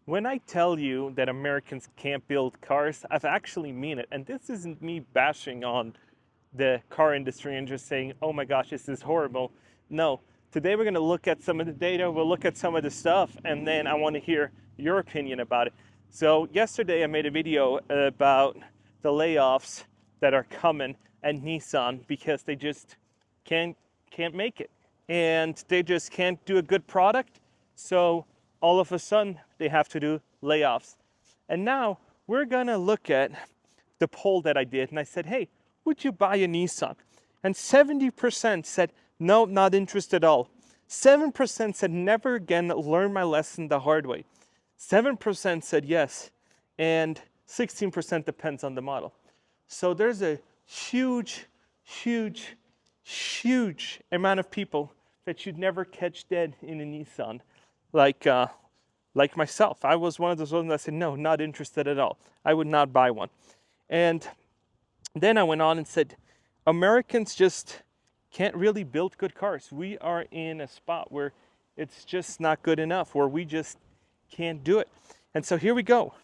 When I tell you that Americans can't build cars, I've actually mean it. And this isn't me bashing on the car industry and just saying, oh my gosh, this is horrible. No, today we're going to look at some of the data, we'll look at some of the stuff, and then I want to hear your opinion about it. So yesterday I made a video about the layoffs that are coming at Nissan because they just can't make it. And they just can't do a good product. So all of a sudden they have to do layoffs. And now we're gonna look at the poll that I did, and I said, hey, would you buy a Nissan? And 70% said, no, not interested at all. 7% said, never again, learn my lesson the hard way. 7% said yes, and 16% depends on the model. So there's a huge, huge, huge amount of people that you'd never catch dead in a Nissan, like myself. I was one of those ones that said, no, not interested at all. I would not buy one. And then I went on and said, Americans just can't really build good cars. We are in a spot where it's just not good enough, where we just can't do it. And so here we go.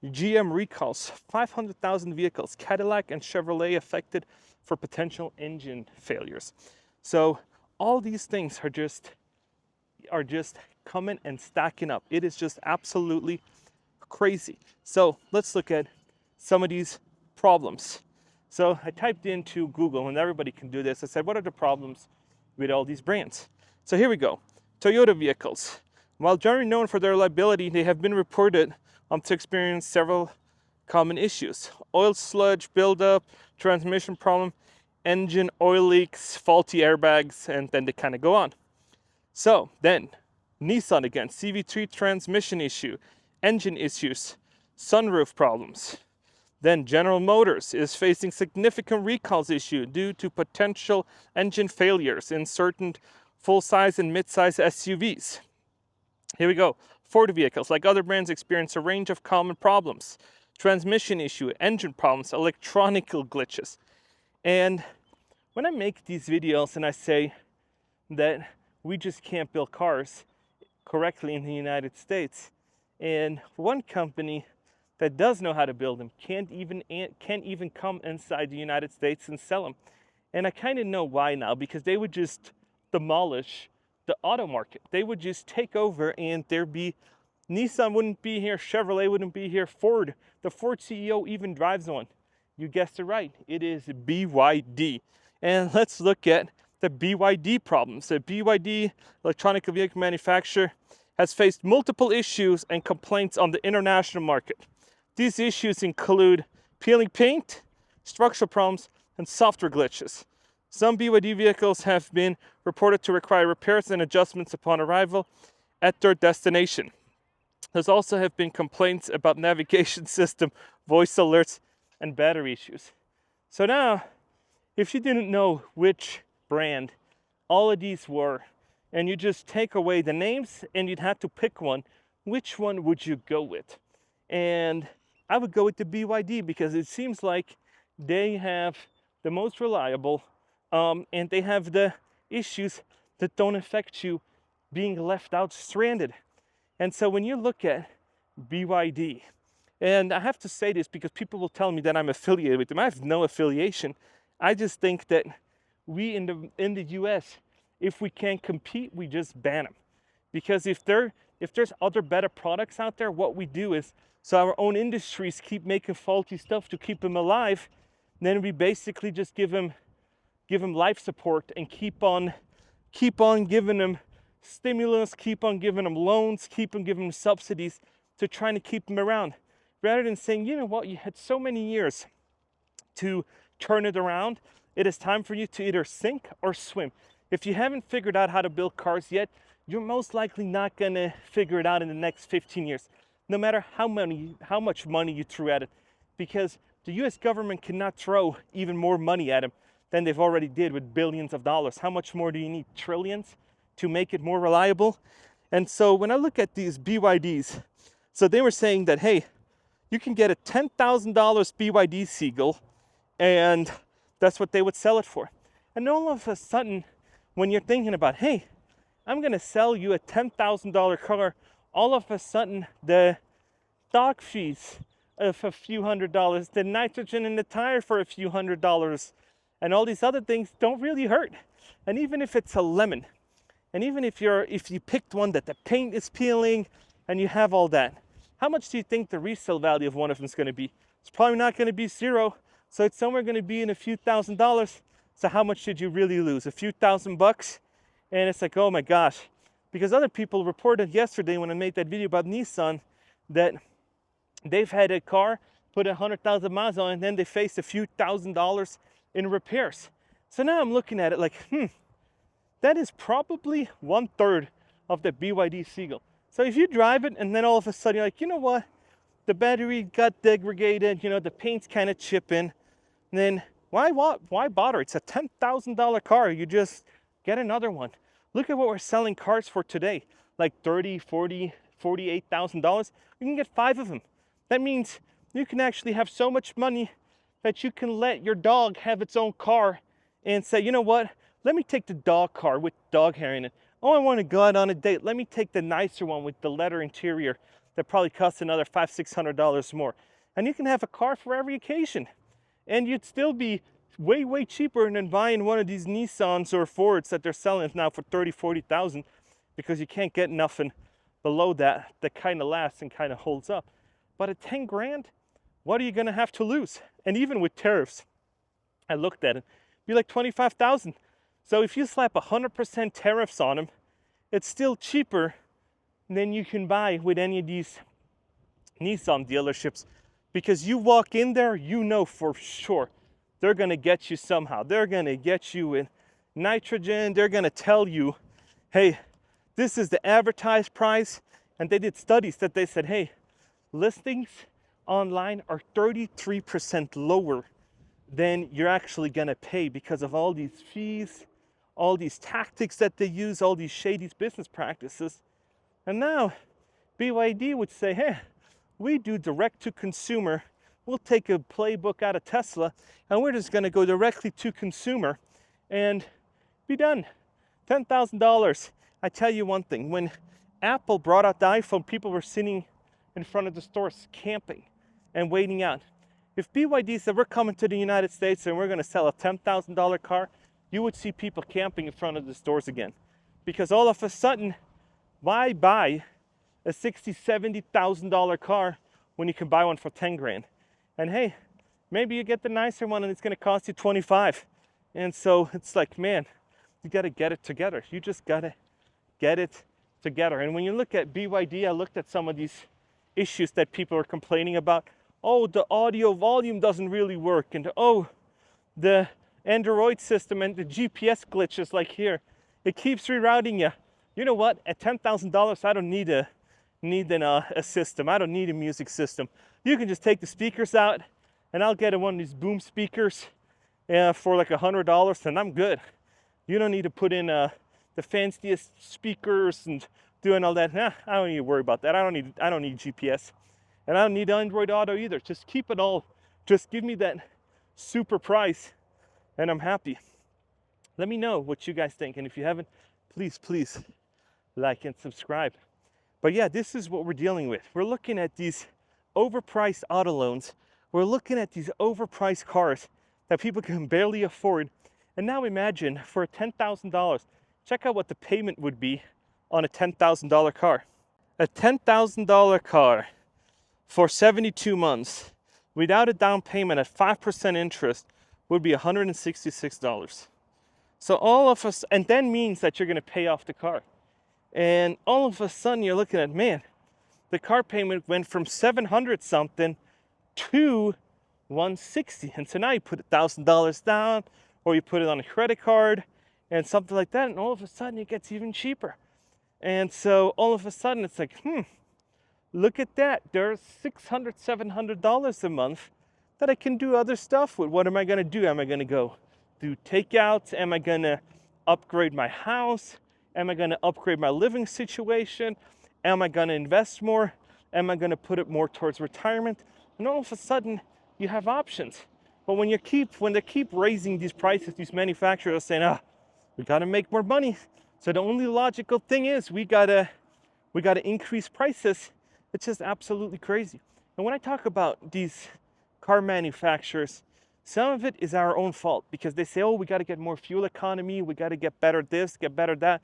GM recalls 500,000 vehicles, Cadillac and Chevrolet affected for potential engine failures. So all these things are just coming and stacking up. It is just absolutely crazy. So let's look at some of these problems. So I typed into Google, and everybody can do this. I said, what are the problems with all these brands? So here we go. Toyota vehicles. While generally known for their reliability, they have been reported to experience several common issues. Oil sludge buildup, transmission problem, engine oil leaks, faulty airbags, and then they kind of go on. So then, Nissan again, CV3 transmission issue, engine issues, sunroof problems. Then General Motors is facing significant recalls issue due to potential engine failures in certain full-size and mid-size SUVs. Here we go. Ford vehicles, like other brands, experience a range of common problems. Transmission issue, engine problems, electronic glitches. And when I make these videos and I say that we just can't build cars correctly in the United States, and one company that does know how to build them can't even come inside the United States and sell them. And I kind of know why now, because they would just demolish the auto market. They would just take over, and Nissan wouldn't be here, Chevrolet wouldn't be here, Ford, the Ford CEO even drives one. You guessed it right, it is BYD. And let's look at the BYD problems. The BYD, electronic vehicle manufacturer, has faced multiple issues and complaints on the international market. These issues include peeling paint, structural problems, and software glitches. Some BYD vehicles have been reported to require repairs and adjustments upon arrival at their destination. There's also have been complaints about navigation system, voice alerts, and battery issues. So now, if you didn't know which brand all of these were, and you just take away the names and you'd have to pick one, which one would you go with? And I would go with the BYD because it seems like they have the most reliable, and they have the issues that don't affect you being left out stranded. And so when you look at BYD, and I have to say this because people will tell me that I'm affiliated with them. I have no affiliation. I just think that we in the US, if we can't compete, we just ban them. Because if there's other better products out there, what we do is, so our own industries keep making faulty stuff to keep them alive, then we basically just give them life support and keep on giving them stimulus, keep on giving them loans, keep on giving them subsidies to trying to keep them around. Rather than saying, you know what, you had so many years to turn it around, it is time for you to either sink or swim. If you haven't figured out how to build cars yet, you're most likely not gonna figure it out in the next 15 years, no matter how much money you threw at it, because the US government cannot throw even more money at them than they've already did with billions of dollars. How much more do you need? Trillions to make it more reliable? And so when I look at these BYDs, so they were saying that, hey, you can get a $10,000 BYD Seagull, and that's what they would sell it for. And all of a sudden, when you're thinking about, hey, I'm gonna sell you a $10,000 car, all of a sudden the stock fees of a few $100s, the nitrogen in the tire for a few $100s, and all these other things don't really hurt. And even if it's a lemon, and even if you picked one that the paint is peeling and you have all that, how much do you think the resale value of one of them is going to be? It's probably not going to be zero. So it's somewhere going to be in a few $1,000s. So how much did you really lose? A few $1,000? And it's like, oh my gosh. Because other people reported yesterday when I made that video about Nissan that they've had a car put 100,000 miles on, and then they faced a few $1,000s in repairs. So now I'm looking at it like, that is probably 1/3 of the BYD Seagull. So if you drive it and then all of a sudden you're like, you know what, the battery got degraded, the paint's kind of chipping, then why bother? It's a $10,000 car. You just get another one. Look at what we're selling cars for today, like $30,000, $40,000, $48,000. You can get 5 of them. That means you can actually have so much money that you can let your dog have its own car and say, you know what, let me take the dog car with dog hair in it. Oh, I want to go out on a date. Let me take the nicer one with the leather interior that probably costs another $500, $600 more. And you can have a car for every occasion. And you'd still be way, way cheaper than buying one of these Nissans or Fords that they're selling now for $30,000, $40,000, because you can't get nothing below that kind of lasts and kind of holds up. But at 10 grand, what are you going to have to lose? And even with tariffs, I looked at it, it'd be like 25,000. So if you slap 100% tariffs on them, it's still cheaper than you can buy with any of these Nissan dealerships, because you walk in there, you know for sure they're going to get you somehow. They're going to get you in nitrogen. They're going to tell you, hey, this is the advertised price. And they did studies that they said, hey, listings online are 33% lower than you're actually going to pay because of all these fees, all these tactics that they use, all these shady business practices. And now BYD would say, hey, we do direct to consumer. We'll take a playbook out of Tesla and we're just going to go directly to consumer and be done. $10,000. I tell you one thing, when Apple brought out the iPhone, people were sitting in front of the stores camping and waiting out. If BYD said we're coming to the United States and we're going to sell a $10,000 car, you would see people camping in front of the stores again. Because all of a sudden, why buy a $60,000, $70,000 car when you can buy one for 10 grand? And hey, maybe you get the nicer one and it's going to cost you 25. And so it's like, man, you got to get it together. You just got to get it together. And when you look at BYD, I looked at some of these issues that people are complaining about. Oh, the audio volume doesn't really work. And oh, the Android system and the GPS glitches like here. It keeps rerouting you. You know what? At $10,000, I don't need a system. I don't need a music system. You can just take the speakers out and I'll get one of these boom speakers for like $100 and I'm good. You don't need to put in the fanciest speakers and doing all that. Nah, I don't need to worry about that. I don't need GPS. And I don't need Android Auto either. Just keep it all. Just give me that super price and I'm happy. Let me know what you guys think. And if you haven't, please like and subscribe. But yeah, this is what we're dealing with. We're looking at these overpriced auto loans. We're looking at these overpriced cars that people can barely afford. And now imagine for $10,000, check out what the payment would be on a $10,000 car. A $10,000 car for 72 months without a down payment at 5% interest would be $166. So all of us, and then means that you're going to pay off the car. And all of a sudden you're looking at, man, the car payment went from 700 something to 160. And so now you put $1,000 down or you put it on a credit card and something like that. And all of a sudden it gets even cheaper. And so all of a sudden it's like, look at that. There's $600, $700 a month that I can do other stuff with. What am I going to do? Am I going to go do takeouts? Am I going to upgrade my house? Am I going to upgrade my living situation? Am I going to invest more? Am I going to put it more towards retirement? And all of a sudden, you have options. But when they keep raising these prices, these manufacturers are saying, we got to make more money. So the only logical thing is we gotta increase prices. It's just absolutely crazy. And when I talk about these car manufacturers, some of it is our own fault because they say, oh, we got to get more fuel economy, we got to get better this, get better that.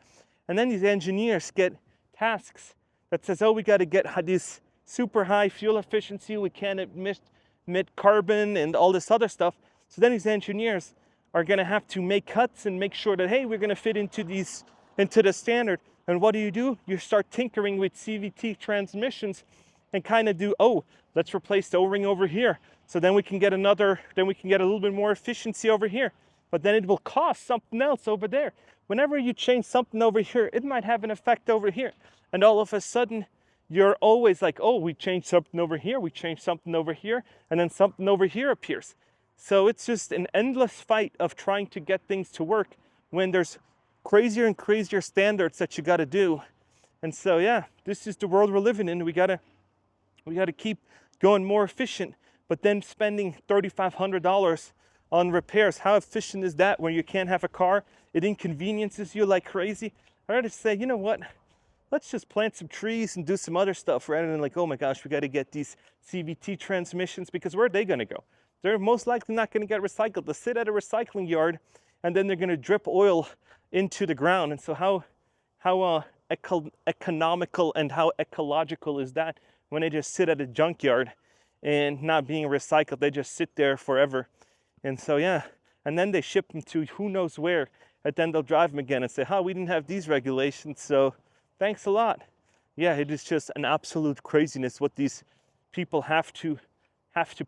And then these engineers get tasks that says, oh, we got to get this super high fuel efficiency, we can't emit carbon and all this other stuff. So then these engineers are going to have to make cuts and make sure that, hey, we're going to fit into the standard. And what do? You start tinkering with CVT transmissions and kind of do, oh, let's replace the O-ring over here. So then we can get a little bit more efficiency over here. But then it will cost something else over there. Whenever you change something over here, it might have an effect over here. And all of a sudden, you're always like, oh, we changed something over here, we changed something over here, and then something over here appears. So it's just an endless fight of trying to get things to work when there's crazier and crazier standards that you got to do. And so, yeah, this is the world we're living in. We got to keep going more efficient, but then spending $3,500 on repairs. How efficient is that when you can't have a car? It inconveniences you like crazy. I rather say, you know what? Let's just plant some trees and do some other stuff rather than like, oh my gosh, we got to get these CVT transmissions, because where are they going to go? They're most likely not going to get recycled. They'll sit at a recycling yard and then they're going to drip oil into the ground. And so how economical and how ecological is that when they just sit at a junkyard and not being recycled? They just sit there forever. And so, yeah, and then they ship them to who knows where, and then they'll drive them again and say, we didn't have these regulations, so thanks a lot. Yeah, it is just an absolute craziness what these people have to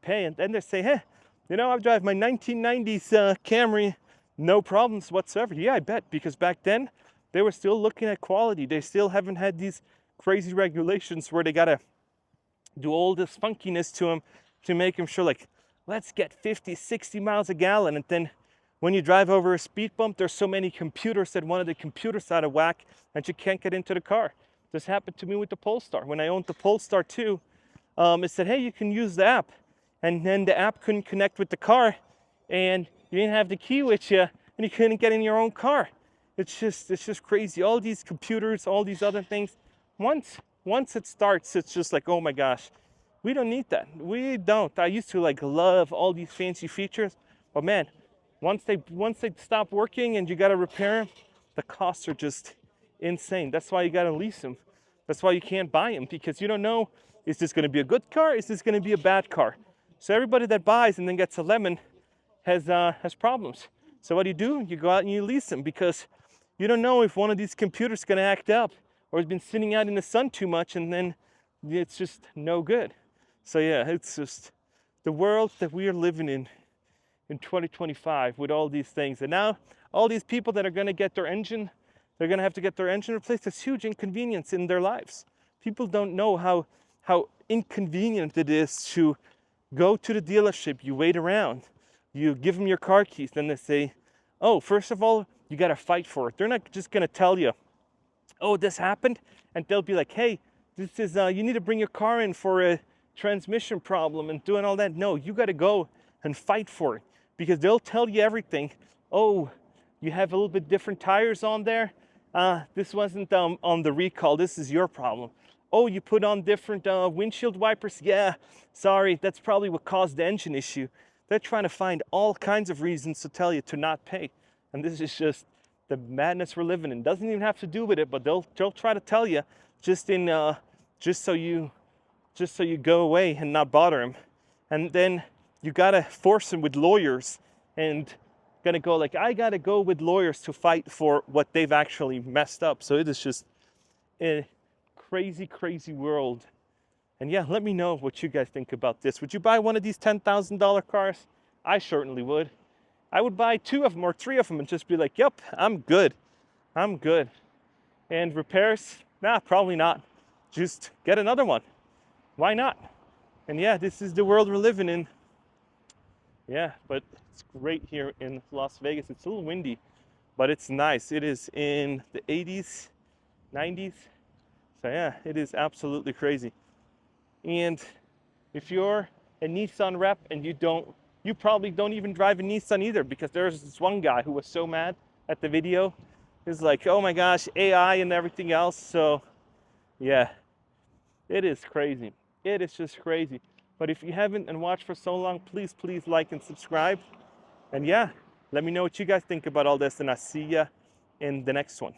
pay. And then they say, hey, I drive my 1990s Camry, no problems whatsoever. Yeah, I bet, because back then they were still looking at quality. They still haven't had these crazy regulations where they gotta do all this funkiness to them to make them sure, like, let's get 50, 60 miles a gallon. And then when you drive over a speed bump, there's so many computers that one of the computers out of whack and you can't get into the car. This happened to me with the Polestar. When I owned the Polestar 2, it said, hey, you can use the app. And then the app couldn't connect with the car, and you didn't have the key with you, and you couldn't get in your own car. It's just crazy. All these computers, all these other things. Once it starts, it's just like, oh my gosh, we don't need that. We don't. I used to like love all these fancy features, but man, once they stop working and you got to repair them, the costs are just insane. That's why you got to lease them. That's why you can't buy them, because you don't know, is this going to be a good car? Is this going to be a bad car? So everybody that buys and then gets a lemon has problems. So what do? You go out and you lease them, because you don't know if one of these computers is going to act up or has been sitting out in the sun too much, and then it's just no good. So yeah, it's just the world that we are living in 2025 with all these things. And now all these people that are going to get their engine, they're going to have to get their engine replaced. It's huge inconvenience in their lives. People don't know how inconvenient it is to go to the dealership. You wait around, you give them your car keys, then they say, oh, first of all, you got to fight for it. They're not just going to tell you, oh, this happened, and they'll be like, hey, this is you need to bring your car in for a transmission problem and doing all that. No, you got to go and fight for it, because they'll tell you everything. Oh, you have a little bit different tires on there. This wasn't on the recall. This is your problem. Oh, you put on different windshield wipers. Yeah, sorry, that's probably what caused the engine issue. They're trying to find all kinds of reasons to tell you to not pay. And this is just the madness we're living in. Doesn't even have to do with it, but they'll try to tell you just so you go away and not bother them. And then you gotta force them with lawyers, and gonna go like, I gotta go with lawyers to fight for what they've actually messed up. So it is just a crazy world. And yeah, let me know what you guys think about this. Would you buy one of these $10,000 cars? I certainly would. I would buy 2 of them or 3 of them and just be like, yep, I'm good. And repairs? Nah, probably not. Just get another one. Why not? And yeah, this is the world we're living in. Yeah, but it's great here in Las Vegas. It's a little windy, but it's nice. It is in the 80s, 90s. So yeah, it is absolutely crazy. And if you're a Nissan rep and you probably don't even drive a Nissan either, because there's this one guy who was so mad at the video. He's like, oh my gosh, AI and everything else. So yeah, It is crazy. It is just crazy. But if you haven't and watched for so long, please, please like and subscribe. And yeah, let me know what you guys think about all this, and I'll see ya in the next one.